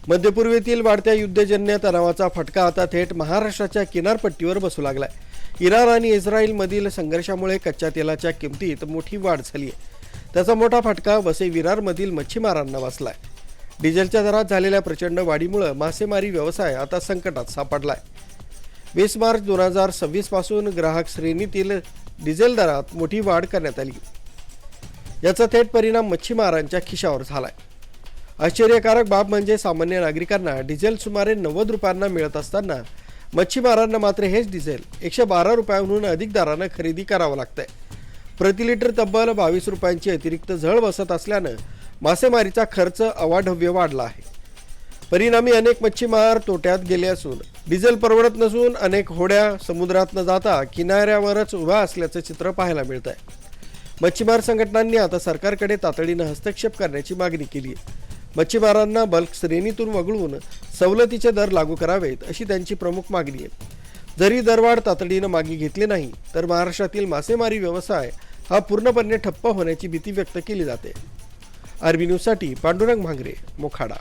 मध्यपूर्वेतील वाढत्या युद्धजन्य तणावाचा फटका आता थेट महाराष्ट्राच्या किनारपट्टीवर बसू लागलाय. इराण आणि इस्रायलमधील संघर्षामुळे कच्च्या तेलाच्या किमतीत मोठी वाढ झाली आहे. त्याचा मोठा फटका वसई विरारमधील मच्छीमारांना बसलाय. डिझेलच्या दरात झालेल्या प्रचंड वाढीमुळे मासेमारी व्यवसाय आता संकटात सापडलाय. 20 मार्च 2026 पासून ग्राहक श्रेणीतील डिझेल दरात मोठी वाढ करण्यात आली. याचा थेट परिणाम मच्छीमारांच्या खिशावर झालाय. आश्चर्यकारक बाब म्हणजे सामान्य नागरिकांना डिझेल सुमारे 90 रुपयांना मिळत असताना मच्छीमारांना मात्र हेच डिझेल 112 रुपयांहून अधिक दरानं खरेदी करावं लागतंय. प्रति लिटर तब्बल 22 रुपयांची अतिरिक्त झळ बसत असल्यानं मासेमारीचा खर्च अवाढव्य वाढला आहे. परिणामी अनेक मच्छीमार तोट्यात गेले असून डिझेल परवडत नसून अनेक होड्या समुद्रात न जाता किनाऱ्यावरच उभा असल्याचं चित्र पाहायला मिळत आहे. मच्छीमार संघटनांनी आता सरकारकडे तातडीनं हस्तक्षेप करण्याची मागणी केली आहे. मच्छीमारांना बल्क श्रेणीतून वगळून सवलतीचे दर लागू करावेत अशी त्यांची प्रमुख मागणी आहे. जरी दरवाढ तातडीनं मागे घेतली नाही तर महाराष्ट्रातील मासेमारी व्यवसाय हा पूर्णपणे ठप्प होण्याची भीती व्यक्त केली जाते. आरबी न्यूजसाठी पांडुरंग भांगरे, मोखाडा.